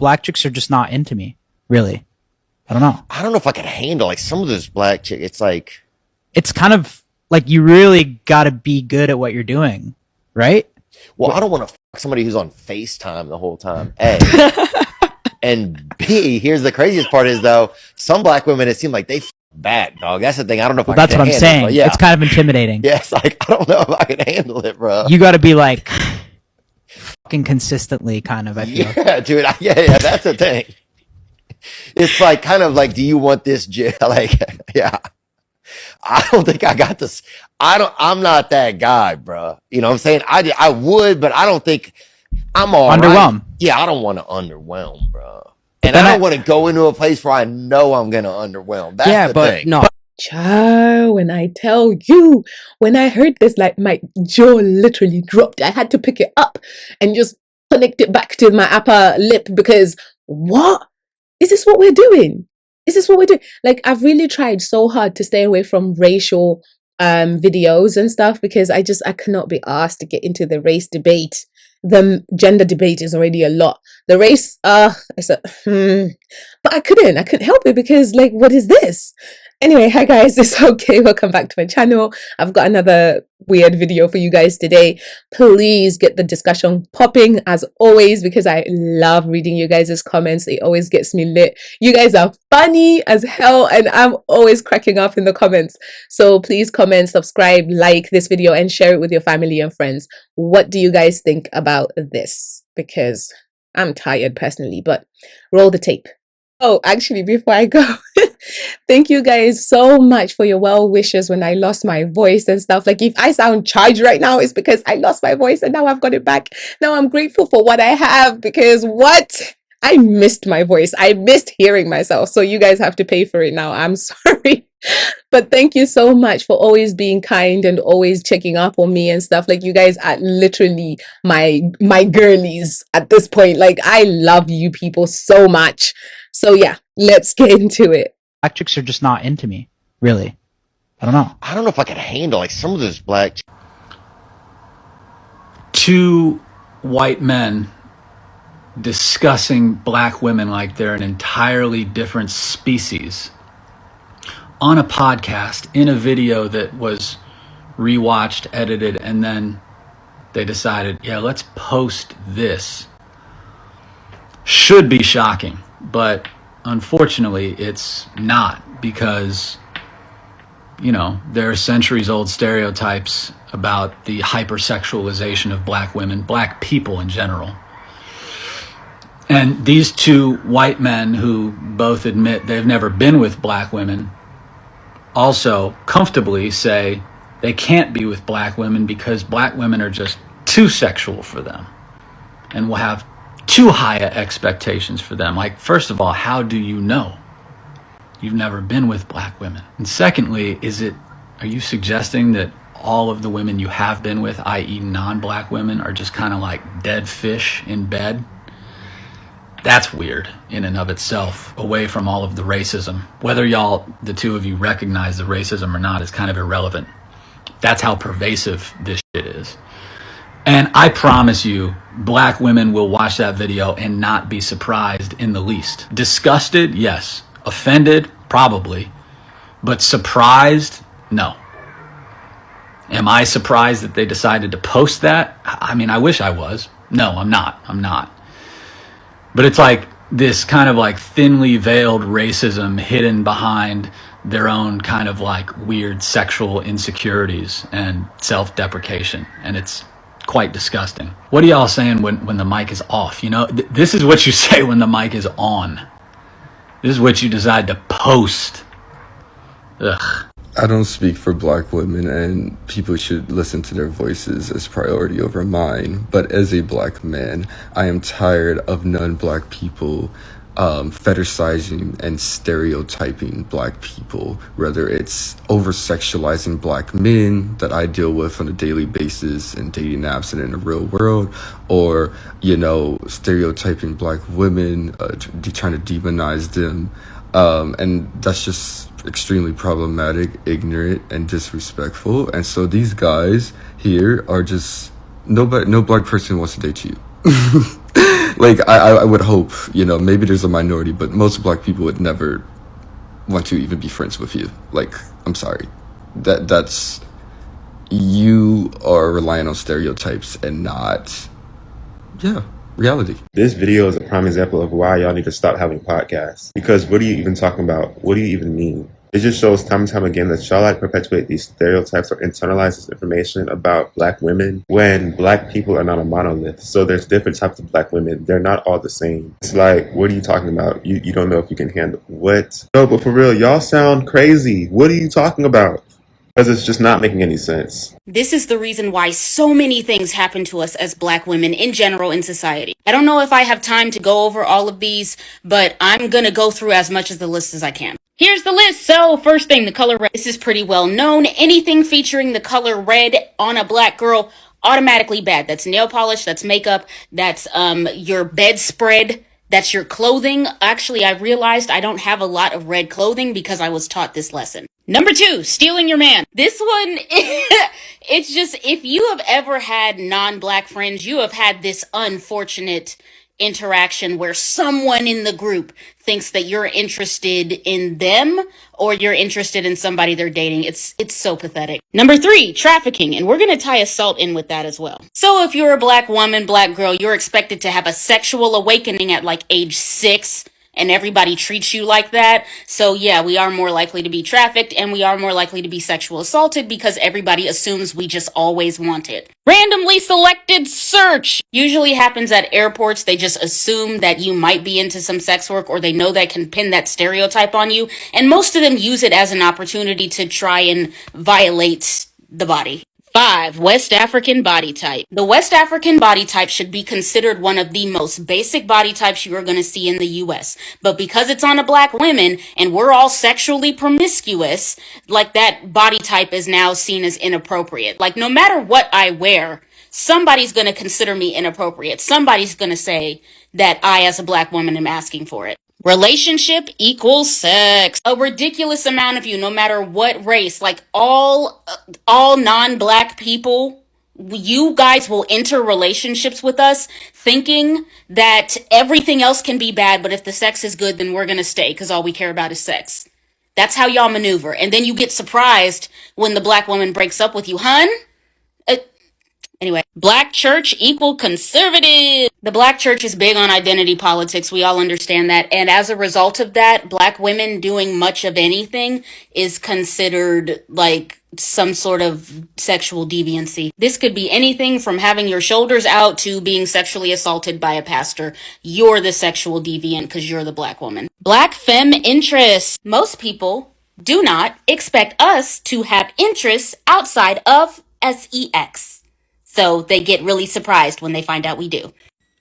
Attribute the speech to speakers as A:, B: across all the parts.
A: black chicks are just not into me, really. I don't know.
B: I don't know if I could handle like some of those black chicks. It's like,
A: It's kind of like you really got to be good at what you're doing, right?
B: well, I don't want to fuck somebody who's on FaceTime the whole time. A. And B, here's the craziest part is though, some black women, it seemed like they back, dog. That's the thing. I don't know if
A: Well,
B: I
A: that's
B: can
A: what I'm
B: handle it,
A: saying.
B: but yeah.
A: It's kind of intimidating.
B: Yes, like I don't know if I can handle it, bro.
A: You got to be like fucking consistently, kind of. I feel.
B: Yeah, dude. Yeah, that's the thing. It's like kind of like, do you want this? Like, yeah. I don't think I got this. I'm not that guy, bro. You know what I'm saying? I would, but I don't think I'm all
A: Underwhelm.
B: right. Yeah, I don't want to underwhelm, bro. And
A: then
B: I don't want to go into a place where I know I'm gonna underwhelm. That's the thing.
A: no.
C: Child, when I tell you, when I heard this, like my jaw literally dropped. I had to pick it up and just connect it back to my upper lip because what? Is this what we're doing? Is this what we're doing? Like, I've really tried so hard to stay away from racial videos and stuff because I cannot be asked to get into the race debate. The gender debate is already a lot. The race, but I couldn't help it because like, what is this? Anyway, hi guys, it's okay. Welcome back to my channel. I've got another weird video for you guys today. Please get the discussion popping as always because I love reading you guys' comments. It always gets me lit. You guys are funny as hell and I'm always cracking up in the comments. So please comment, subscribe, like this video and share it with your family and friends. What do you guys think about this? Because I'm tired personally, but roll the tape. Oh, actually, before I go, thank you guys so much for your well wishes when I lost my voice and stuff. Like, if I sound charged right now, it's because I lost my voice and now I've got it back. Now I'm grateful for what I have because what? I missed my voice. I missed hearing myself. So you guys have to pay for it now. I'm sorry. But thank you so much for always being kind and always checking up on me and stuff. Like, you guys are literally my girlies at this point. Like, I love you people so much. So yeah, let's get into it.
A: Black chicks are just not into me, really. I don't know.
B: I don't know if I could handle like some of those black.
D: Two white men discussing black women like they're an entirely different species on a podcast in a video that was rewatched, edited, and then they decided, yeah, let's post this. Should be shocking, but unfortunately it's not because, you know, there are centuries-old stereotypes about the hypersexualization of black women, black people in general. And these two white men who both admit they've never been with black women also comfortably say they can't be with black women because black women are just too sexual for them and will have too high expectations for them. Like, first of all, how do you know you've never been with black women? And secondly, are you suggesting that all of the women you have been with, i.e. non-black women, are just kind of like dead fish in bed? That's weird in and of itself, away from all of the racism. Whether the two of you recognize the racism or not is kind of irrelevant. That's how pervasive this shit is. And I promise you, black women will watch that video and not be surprised in the least. Disgusted? Yes. Offended? Probably. But surprised? No. Am I surprised that they decided to post that? I mean, I wish I was. No, I'm not. But it's like this kind of like thinly veiled racism hidden behind their own kind of like weird sexual insecurities and self-deprecation. And it's quite disgusting. What are y'all saying when the mic is off? You know, this is what you say when the mic is on. This is what you decide to post. Ugh.
E: I don't speak for black women, and people should listen to their voices as priority over mine. But as a black man, I am tired of non-black people fetishizing and stereotyping black people, whether it's over-sexualizing black men that I deal with on a daily basis in dating apps and in the real world, or, you know, stereotyping black women, trying to demonize them. And that's just extremely problematic, ignorant, and disrespectful. And so these guys here are just no black person wants to date you. Like, I would hope, maybe there's a minority, but most black people would never want to even be friends with you. Like, I'm sorry. That's, you are relying on stereotypes and not, reality.
F: This video is a prime example of why y'all need to stop having podcasts. Because what are you even talking about? What do you even mean? It just shows time and time again that y'all like perpetuate these stereotypes or internalize this information about black women when black people are not a monolith. So there's different types of black women. They're not all the same. It's like, what are you talking about? You don't know if you can handle what? No, but for real, y'all sound crazy. What are you talking about? Because it's just not making any sense.
G: This is the reason why so many things happen to us as black women in general in society. I don't know if I have time to go over all of these, but I'm gonna go through as much of the list as I can. Here's the list. So first thing, the color red. This is pretty well known. Anything featuring the color red on a black girl, automatically bad. That's nail polish, that's makeup, that's your bedspread, that's your clothing. Actually, I realized I don't have a lot of red clothing because I was taught this lesson. Number 2, stealing your man. This one, it's just, if you have ever had non-black friends, you have had this unfortunate interaction where someone in the group thinks that you're interested in them or you're interested in somebody they're dating. It's so pathetic. Number 3, trafficking. And we're going to tie assault in with that as well. So if you're a black woman, black girl, you're expected to have a sexual awakening at like age 6. And everybody treats you like that. So yeah, we are more likely to be trafficked and we are more likely to be sexual assaulted because everybody assumes we just always want it. Randomly selected search usually happens at airports. They just assume that you might be into some sex work or they know they can pin that stereotype on you. And most of them use it as an opportunity to try and violate the body. 5, West African body type. The West African body type should be considered one of the most basic body types you are going to see in the US. But because it's on a black women and we're all sexually promiscuous, like that body type is now seen as inappropriate. Like no matter what I wear, somebody's going to consider me inappropriate. Somebody's going to say that I as a black woman am asking for it. Relationship equals sex. A ridiculous amount of you, no matter what race, like all non-black people, you guys will enter relationships with us thinking that everything else can be bad, but if the sex is good, then we're gonna stay because all we care about is sex. That's how y'all maneuver. And then you get surprised when the black woman breaks up with you. Hun? Anyway, black church equal conservative. The black church is big on identity politics. We all understand that. And as a result of that, black women doing much of anything is considered like some sort of sexual deviancy. This could be anything from having your shoulders out to being sexually assaulted by a pastor. You're the sexual deviant because you're the black woman. Black femme interests. Most people do not expect us to have interests outside of sex. So they get really surprised when they find out we do.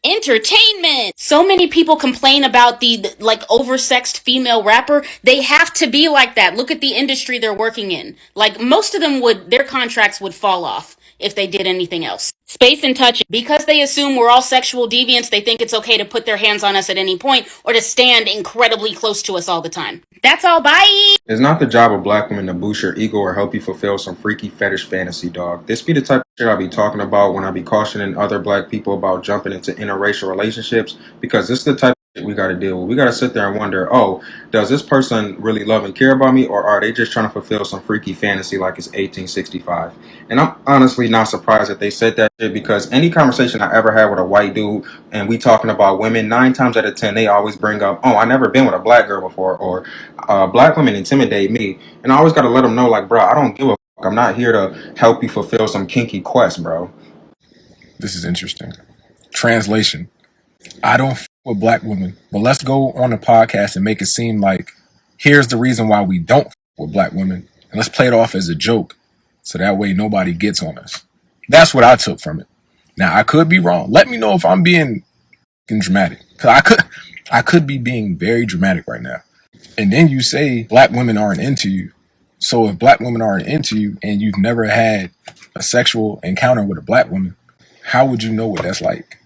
G: Entertainment. So many people complain about the like oversexed female rapper. They have to be like that. Look at the industry they're working in. Like most of them their contracts would fall off if they did anything else. Space and touch. Because they assume we're all sexual deviants, they think it's okay to put their hands on us at any point or to stand incredibly close to us all the time. That's all. Bye.
H: It's not the job of black women to boost your ego or help you fulfill some freaky fetish fantasy, dog. This be the type of shit I be talking about when I be cautioning other black people about jumping into interracial relationships, because this is the type of shit we gotta deal with. We gotta sit there and wonder, oh, does this person really love and care about me, or are they just trying to fulfill some freaky fantasy like it's 1865? And I'm honestly not surprised that they said that shit, because any conversation I ever had with a white dude and we talking about women, 9 times out of 10 they always bring up, oh, I never been with a black girl before, or black women intimidate me. And I always gotta let them know, like, bro, I don't give a fuck. I'm not here to help you fulfill some kinky quest, bro.
I: This is interesting. Translation. I don't f with black women, but let's go on the podcast and make it seem like here's the reason why we don't f with black women. And let's play it off as a joke so that way nobody gets on us. That's what I took from it. Now, I could be wrong. Let me know if I'm being dramatic. Because I could be being very dramatic right now. And then you say black women aren't into you. So if black women aren't into you and you've never had a sexual encounter with a black woman, how would you know what that's like?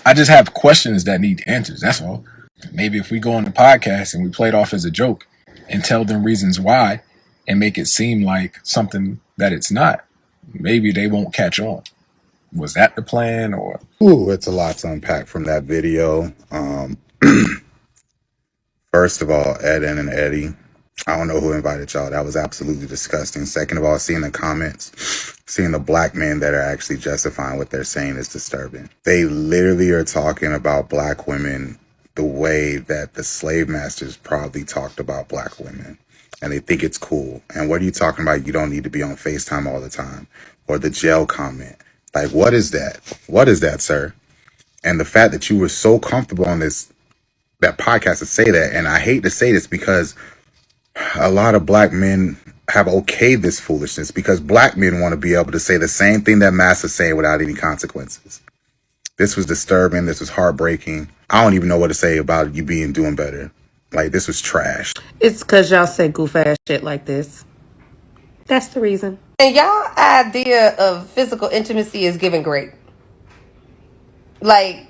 I: I just have questions that need answers. That's all. Maybe if we go on the podcast and we play it off as a joke and tell them reasons why and make it seem like something that it's not, maybe they won't catch on. Was that the plan, or?
J: Ooh, it's a lot to unpack from that video. First of all, Eden and Eddie, I don't know who invited y'all. That was absolutely disgusting. Second of all, seeing the comments, seeing the black men that are actually justifying what they're saying is disturbing. They literally are talking about black women the way that the slave masters probably talked about black women. And they think it's cool. And what are you talking about? You don't need to be on FaceTime all the time. Or the jail comment. Like, what is that? What is that, sir? And the fact that you were so comfortable on that podcast to say that, and I hate to say this because a lot of black men have okayed this foolishness because black men want to be able to say the same thing that masters say without any consequences. This was disturbing. This was heartbreaking. I don't even know what to say about you doing better. Like, this was trash.
K: It's because y'all say goof ass shit like this. That's the reason. And y'all idea of physical intimacy is giving great. Like,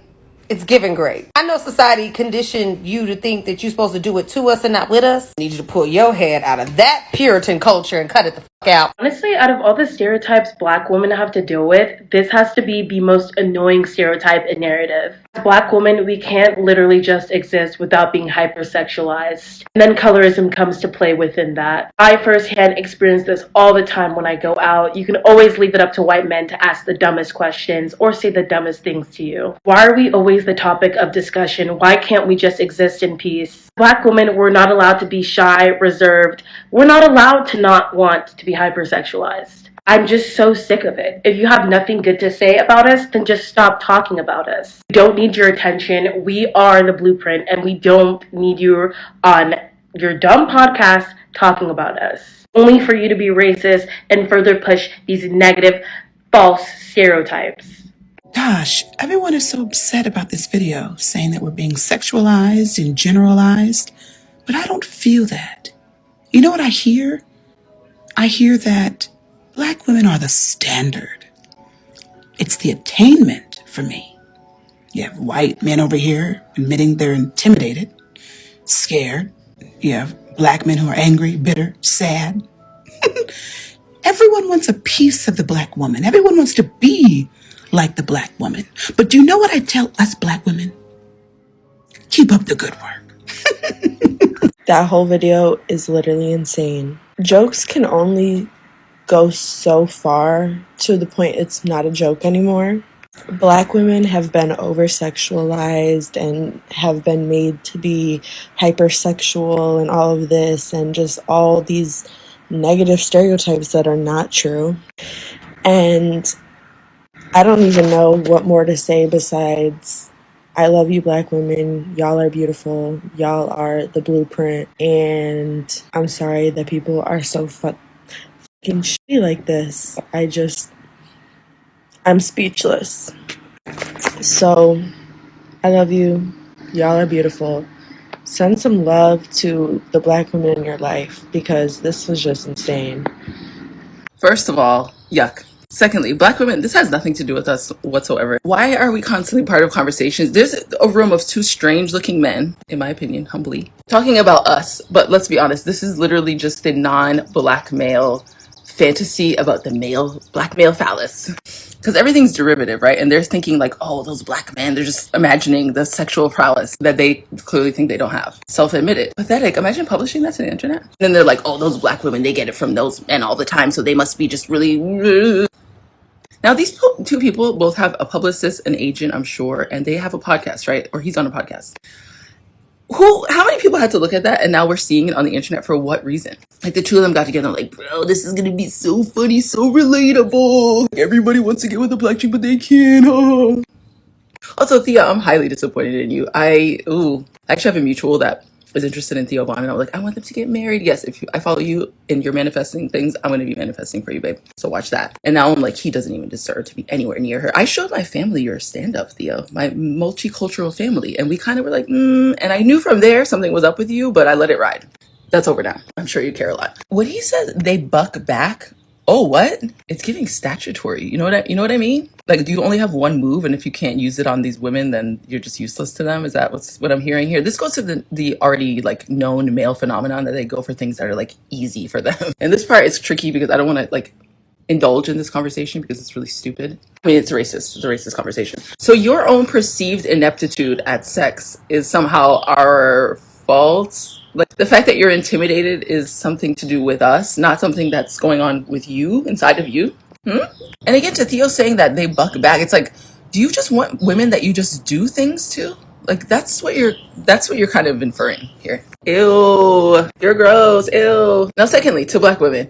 K: it's giving great. I know society conditioned you to think that you're supposed to do it to us and not with us. I need you to pull your head out of that Puritan culture and cut it the fuck out.
L: Honestly, out of all the stereotypes black women have to deal with, this has to be the most annoying stereotype and narrative. As black women, we can't literally just exist without being hypersexualized. And then colorism comes to play within that. I firsthand experience this all the time when I go out. You can always leave it up to white men to ask the dumbest questions or say the dumbest things to you. Why are we always the topic of discussion? Why can't we just exist in peace? Black women, we're not allowed to be shy, reserved. We're not allowed to not want to be hypersexualized. I'm just so sick of it. If you have nothing good to say about us, then just stop talking about us. We don't need your attention. We are the blueprint, and we don't need you on your dumb podcast talking about us. Only for you to be racist and further push these negative, false stereotypes.
M: Gosh, everyone is so upset about this video, saying that we're being sexualized and generalized, but I don't feel that. You know what I hear? I hear that black women are the standard. It's the attainment for me. You have white men over here admitting they're intimidated, scared. You have black men who are angry, bitter, sad. Everyone wants a piece of the black woman. Everyone wants to be like the black woman. But do you know what I tell us black women? Keep up the good work.
N: That whole video is literally insane. Jokes can only go so far to the point it's not a joke anymore. Black women have been over-sexualized and have been made to be hypersexual and all of this and just all these negative stereotypes that are not true. And I don't even know what more to say besides I love you, black women. Y'all are beautiful. Y'all are the blueprint. And I'm sorry that people are so fucking shitty like this. I'm speechless. So, I love you. Y'all are beautiful. Send some love to the black women in your life because this was just insane.
O: First of all, yuck. Secondly, black women, this has nothing to do with us whatsoever. Why are we constantly part of conversations? There's a room of two strange looking men, in my opinion, humbly, talking about us. But let's be honest, this is literally just a non-black male fantasy about the black male phallus. Because everything's derivative, right? And they're thinking like, oh, those black men, they're just imagining the sexual prowess that they clearly think they don't have. Self-admitted. Pathetic. Imagine publishing that to the internet. And then they're like, oh, those black women, they get it from those men all the time, so they must be just really... Now, these two people both have a publicist, an agent, I'm sure, and they have a podcast, right? Or he's on a podcast. How many people had to look at that and now we're seeing it on the internet for what reason? Like the two of them got together and like, bro, this is gonna be so funny, so relatable. Like, everybody wants to get with a black chick, but they can't. Oh. Also, Thea, I'm highly disappointed in you. I actually have a mutual that is interested in Theo Vaughn, and I'm like, I want them to get married. Yes, if I follow you and you're manifesting things, I'm going to be manifesting for you, babe. So watch that. And now I'm like, he doesn't even deserve to be anywhere near her. I showed my family your stand-up, Theo, my multicultural family, and we kind of were like, and I knew from there something was up with you, but I let it ride. That's over now. I'm sure you care a lot. When he says they buck back, oh, what? It's giving statutory. You know what I mean? Like, do you only have one move, and if you can't use it on these women, then you're just useless to them? Is that what I'm hearing here? This goes to the already like known male phenomenon that they go for things that are like easy for them. And this part is tricky because I don't want to like indulge in this conversation because it's really stupid. I mean, it's racist. It's a racist conversation. So your own perceived ineptitude at sex is somehow our fault. Like the fact that you're intimidated is something to do with us, not something that's going on with you, inside of you. Hmm? And again, to Theo saying that they buck back, it's like, do you just want women that you just do things to? Like that's what you're kind of inferring here. Ew, you're gross. Ew. Now, secondly, to black women,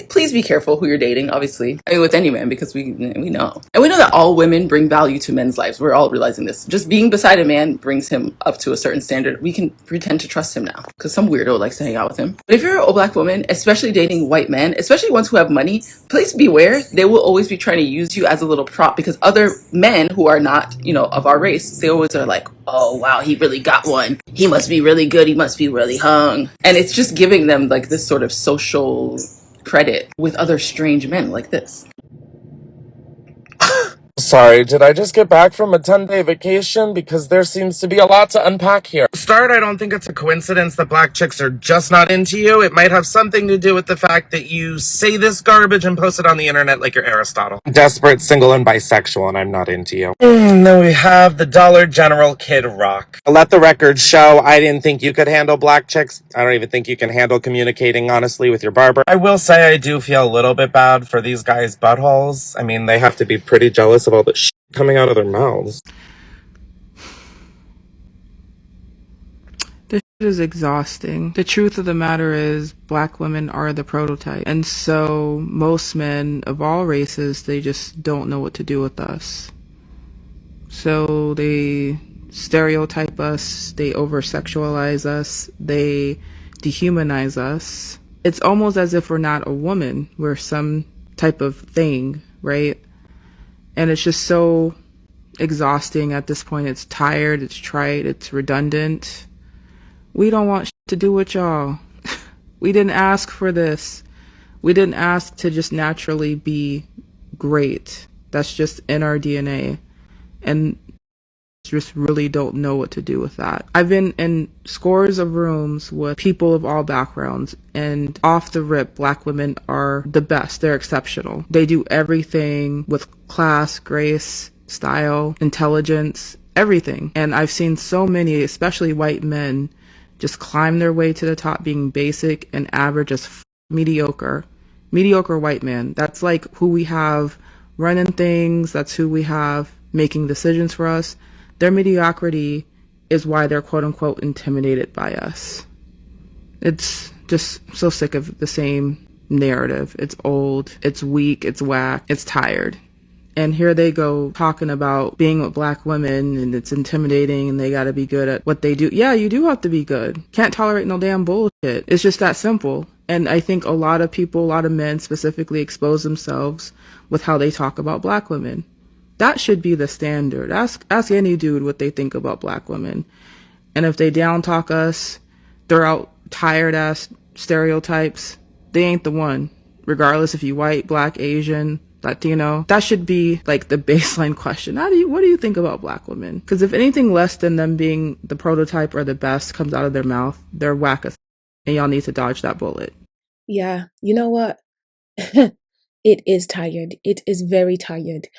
O: please be careful who you're dating, obviously. I mean, with any man, because we know. And we know that all women bring value to men's lives. We're all realizing this. Just being beside a man brings him up to a certain standard. We can pretend to trust him now because some weirdo likes to hang out with him. But if you're a black woman, especially dating white men, especially ones who have money, please beware. They will always be trying to use you as a little prop because other men who are not, of our race, they always are like, oh, wow, he really got one. He must be really good. He must be really hung. And it's just giving them like this sort of social credit with other strange men like this.
P: Sorry, did I just get back from a 10-day vacation? Because there seems to be a lot to unpack here. To start, I don't think it's a coincidence that black chicks are just not into you. It might have something to do with the fact that you say this garbage and post it on the internet like you're Aristotle. Desperate, single, and bisexual, and I'm not into you. Then we have the Dollar General Kid Rock. Let the record show I didn't think you could handle black chicks. I don't even think you can handle communicating honestly with your barber. I will say I do feel a little bit bad for these guys' buttholes. I mean, they have to be pretty jealous of all the shit coming out of their mouths.
Q: This shit is exhausting. The truth of the matter is black women are the prototype. And so most men of all races, they just don't know what to do with us. So they stereotype us, they over-sexualize us, they dehumanize us. It's almost as if we're not a woman, we're some type of thing, right? And it's just so exhausting at this point. It's tired, it's trite, it's redundant. We don't want to do with y'all. We didn't ask for this. We didn't ask to just naturally be great. That's just in our DNA. And just really don't know what to do with that. I've been in scores of rooms with people of all backgrounds, and off the rip, black women are the best. They're exceptional. They do everything with class, grace, style, intelligence, everything. And I've seen so many, especially white men, just climb their way to the top being basic and average as mediocre. Mediocre white man. That's like who we have running things. That's who we have making decisions for us. Their mediocrity is why they're quote unquote intimidated by us. It's just so sick of the same narrative. It's old, it's weak, it's whack, it's tired. And here they go talking about being with black women and it's intimidating and they gotta be good at what they do. Yeah, you do have to be good. Can't tolerate no damn bullshit. It's just that simple. And I think a lot of people, a lot of men specifically expose themselves with how they talk about black women. That should be the standard. Ask any dude what they think about black women. And if they down talk us, throw out tired ass stereotypes, they ain't the one. Regardless if you white, black, Asian, Latino, that should be like the baseline question. What do you think about black women? Because if anything less than them being the prototype or the best comes out of their mouth, they're whack as and y'all need to dodge that bullet.
C: Yeah, you know what? It is tired. It is very tired.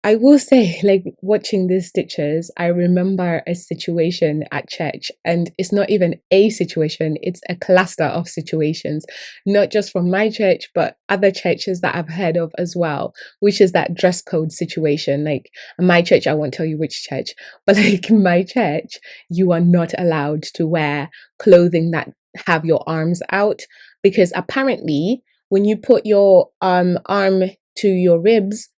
C: I will say, like, watching these stitches, I remember a situation at church, and it's not even a situation, it's a cluster of situations, not just from my church, but other churches that I've heard of as well, which is that dress code situation. Like, my church, I won't tell you which church, but like my church, you are not allowed to wear clothing that have your arms out, because apparently when you put your arm to your ribs,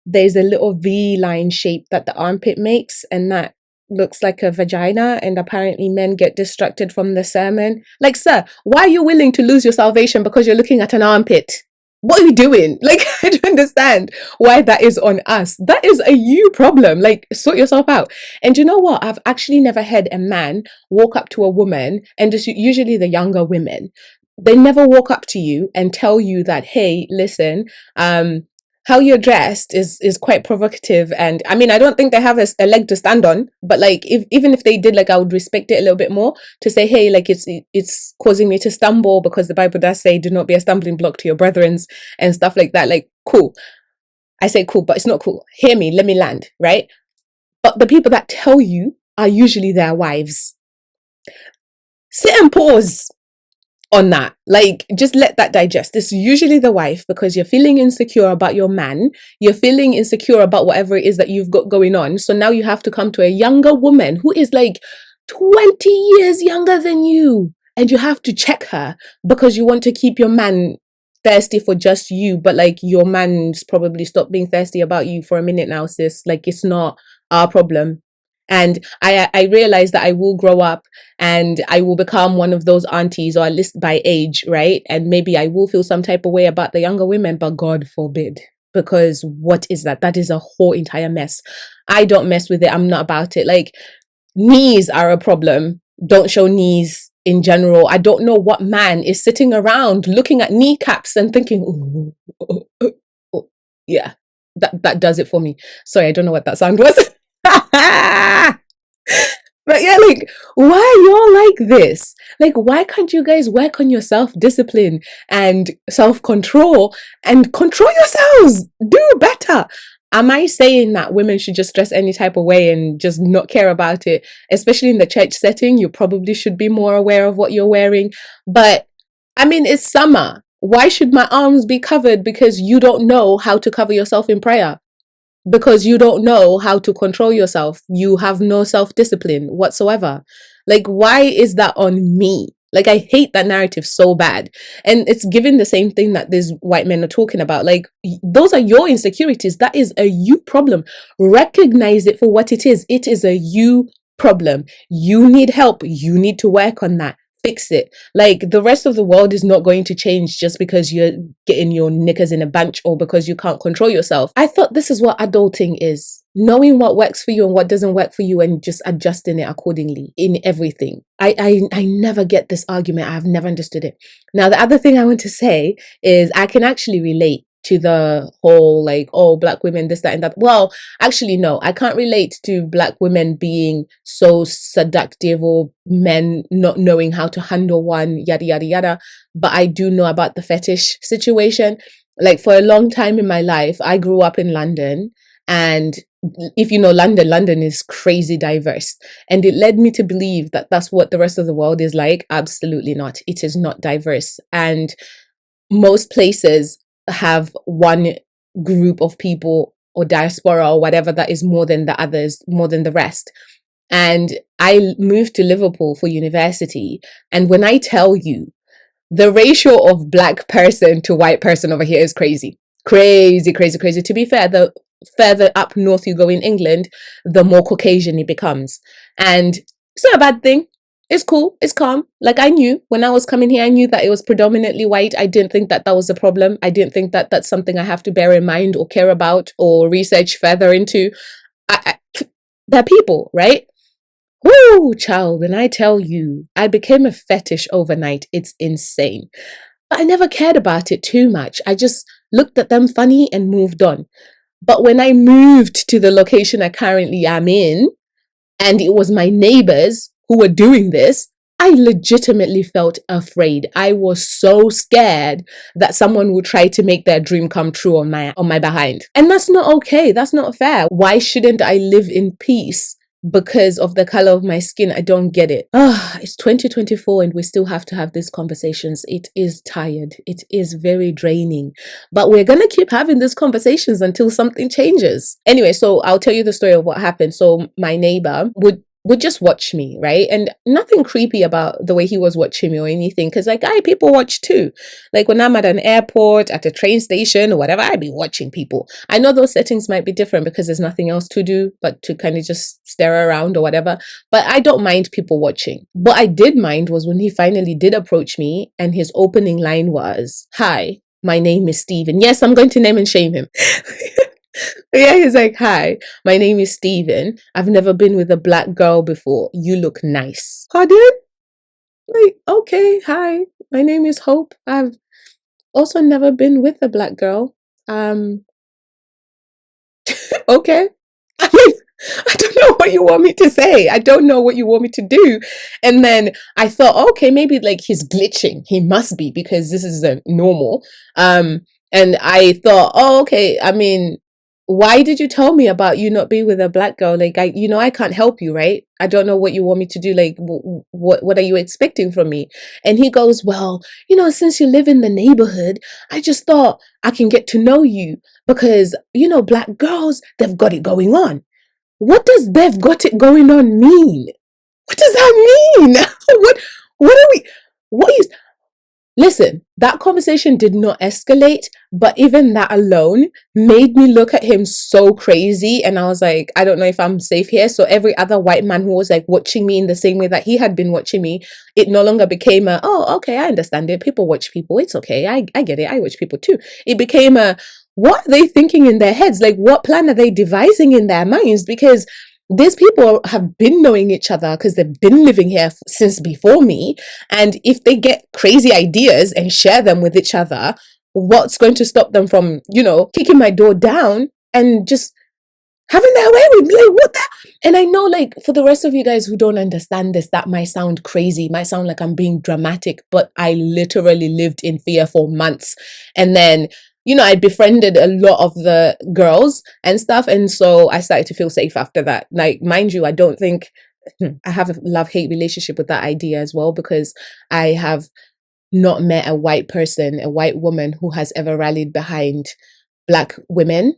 C: there's a little V-line shape that the armpit makes, and that looks like a vagina, and apparently men get distracted from the sermon. Like, sir, why are you willing to lose your salvation because you're looking at an armpit? What are you doing? Like, I don't understand why that is on us. That is a you problem. Like, sort yourself out. And you know what? I've actually never heard a man walk up to a woman, and just usually the younger women, they never walk up to you and tell you that, hey, listen, how you're dressed is quite provocative, and I mean, I don't think they have a leg to stand on, but like, if even if they did, like, I would respect it a little bit more to say, hey, like, it's causing me to stumble, because the Bible does say, do not be a stumbling block to your brethrens and stuff like that. Like, cool. I say cool, but it's not cool. Hear me, let me land, right? But the people that tell you are usually their wives. Sit and pause on that. Like, just let that digest. It's usually the wife, because you're feeling insecure about your man. You're feeling insecure about whatever it is that you've got going on. So now you have to come to a younger woman who is like 20 years younger than you. And you have to check her because you want to keep your man thirsty for just you. But like, your man's probably stopped being thirsty about you for a minute now, sis. Like, it's not our problem. And I realize that I will grow up and I will become one of those aunties, or at least by age, right? And maybe I will feel some type of way about the younger women, but God forbid. Because what is that? That is a whole entire mess. I don't mess with it. I'm not about it. Like, knees are a problem. Don't show knees in general. I don't know what man is sitting around looking at kneecaps and thinking, ooh, yeah, that does it for me. Sorry, I don't know what that sound was. But yeah, like, why are y'all like this? Like, why can't you guys work on your self-discipline and self-control and control yourselves? Do better. Am I saying that women should just dress any type of way and just not care about it? Especially in the church setting, you probably should be more aware of what you're wearing. But I mean, it's summer. Why should my arms be covered because you don't know how to cover yourself in prayer? Because you don't know how to control yourself. You have no self-discipline whatsoever. Like, why is that on me? Like, I hate that narrative so bad. And it's given the same thing that these white men are talking about. Like, those are your insecurities. That is a you problem. Recognize it for what it is. It is a you problem. You need help. You need to work on that. Fix it. Like, the rest of the world is not going to change just because you're getting your knickers in a bunch or because you can't control yourself. I thought this is what adulting is. Knowing what works for you and what doesn't work for you and just adjusting it accordingly in everything. I never get this argument. I've never understood it. Now, the other thing I want to say is I can actually relate to the whole, like, oh, black women, this, that, and that. Well, actually, no, I can't relate to black women being so seductive or men not knowing how to handle one, yada, yada, yada. But I do know about the fetish situation. Like, for a long time in my life, I grew up in London, and if you know London, London is crazy diverse. And it led me to believe that that's what the rest of the world is like. Absolutely not. It is not diverse. And most places have one group of people or diaspora or whatever that is more than the others, more than the rest. And I moved to Liverpool for university. And when I tell you, the ratio of black person to white person over here is crazy. Crazy, crazy, crazy. To be fair, the further up north you go in England, the more Caucasian it becomes. And it's not a bad thing. It's cool. It's calm. Like, I knew when I was coming here, I knew that it was predominantly white. I didn't think that that was a problem. I didn't think that that's something I have to bear in mind or care about or research further into. They're people, right? Woo, child, when I tell you, I became a fetish overnight. It's insane. But I never cared about it too much. I just looked at them funny and moved on. But when I moved to the location I currently am in, and it was my neighbors who were doing this, I legitimately felt afraid. I was so scared that someone would try to make their dream come true on my behind. And that's not okay. That's not fair. Why shouldn't I live in peace because of the color of my skin? I don't get it. It's 2024 and we still have to have these conversations. It is tired. It is very draining. But we're going to keep having these conversations until something changes. Anyway, so I'll tell you the story of what happened. So my neighbor would just watch me, right? And nothing creepy about the way he was watching me or anything, because like, people watch too. Like, when I'm at an airport, at a train station or whatever, I'd be watching people. I know those settings might be different because there's nothing else to do but to kind of just stare around or whatever, but I don't mind people watching. What I did mind was when he finally did approach me and his opening line was, "Hi, my name is Steven." Yes, I'm going to name and shame him. Yeah, he's like, "Hi, my name is Steven. I've never been with a black girl before. You look nice." Pardon? Like, okay, hi, my name is Hope. I've also never been with a black girl. Okay. I mean, I don't know what you want me to say. I don't know what you want me to do. And then I thought, okay, maybe like he's glitching. He must be, because this isn't normal. And I thought, oh, okay. I mean, why did you tell me about you not being with a black girl? Like, I can't help you, right? I don't know what you want me to do. Like, what are you expecting from me? And he goes, well, since you live in the neighborhood, I just thought I can get to know you because, black girls, they've got it going on. What does they've got it going on mean? What does that mean? What are we, what is, listen, that conversation did not escalate, but even that alone made me look at him so crazy. And I was like, I don't know if I'm safe here. So every other white man who was like watching me in the same way that he had been watching me, it no longer became a, oh, okay, I understand it. People watch people. It's okay. I get it. I watch people too. It became a, what are they thinking in their heads? Like, what plan are they devising in their minds? Because these people have been knowing each other because they've been living here since before me. And if they get crazy ideas and share them with each other, what's going to stop them from, kicking my door down and just having their way with me? Like, what the? And I know, like, for the rest of you guys who don't understand this, that might sound crazy, might sound like I'm being dramatic, but I literally lived in fear for months. And then I befriended a lot of the girls and stuff. And so I started to feel safe after that. Like, mind you, I don't think I have a love-hate relationship with that idea as well, because I have not met a white person, a white woman who has ever rallied behind black women.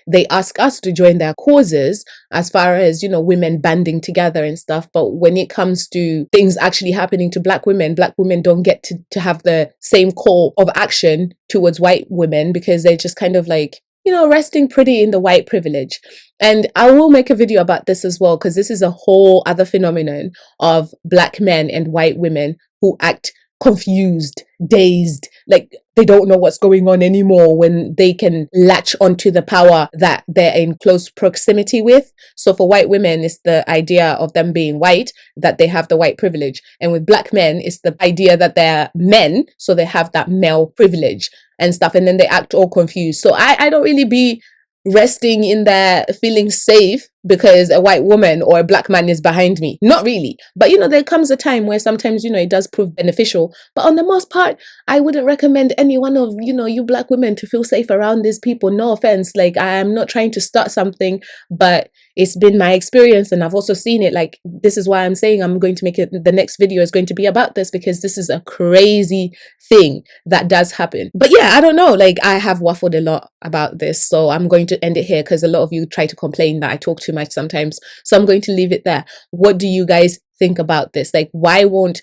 C: They ask us to join their causes as far as, women banding together and stuff. But when it comes to things actually happening to black women don't get to have the same call of action towards white women, because they're just kind of like, resting pretty in the white privilege. And I will make a video about this as well, because this is a whole other phenomenon of black men and white women who act confused, dazed, like they don't know what's going on anymore when they can latch onto the power that they're in close proximity with. So for white women, it's the idea of them being white, that they have the white privilege. And with black men, it's the idea that they're men, so they have that male privilege and stuff. And then they act all confused. So I don't really be resting in there feeling safe because a white woman or a black man is behind me. Not really. But there comes a time where sometimes, it does prove beneficial. But on the most part, I wouldn't recommend any one of, you black women to feel safe around these people. No offense. Like, I am not trying to start something, but it's been my experience and I've also seen it. Like, this is why I'm saying I'm going to make it, the next video is going to be about this, because this is a crazy thing that does happen. But yeah, I don't know. Like, I have waffled a lot about this, so I'm going to end it here because a lot of you try to complain that I talk too much sometimes. So I'm going to leave it there. What do you guys think about this? Like, why won't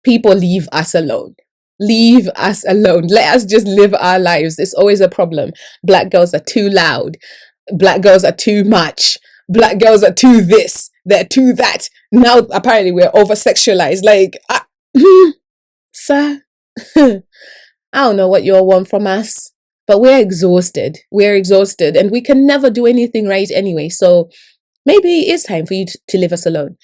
C: people leave us alone? Leave us alone. Let us just live our lives. It's always a problem. Black girls are too loud. Black girls are too much. Black girls are too this. They're too that. Now apparently we're over sexualized. Like, sir, I don't know what you all want from us, but we're exhausted. We're exhausted and we can never do anything right anyway. So maybe it's time for you to leave us alone.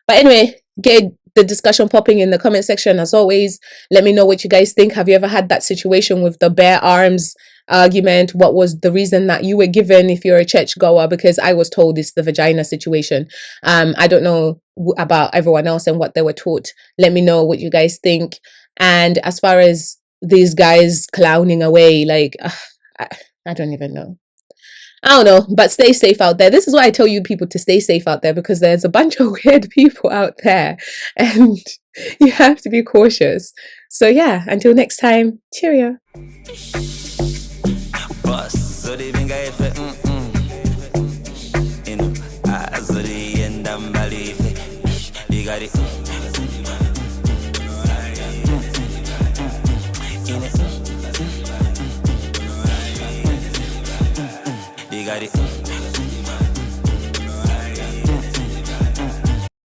C: But anyway, get the discussion popping in the comment section as always. Let me know what you guys think. Have you ever had that situation with the bare arms argument? What was the reason that you were given if you're a church goer? Because I was told it's the vagina situation. I don't know about everyone else and what they were taught. Let me know what you guys think. And as far as these guys clowning away, like, I don't even know. I don't know, but stay safe out there. This is why I tell you people to stay safe out there, because there's a bunch of weird people out there and you have to be cautious. So yeah, until next time, cheerio.
R: Got it.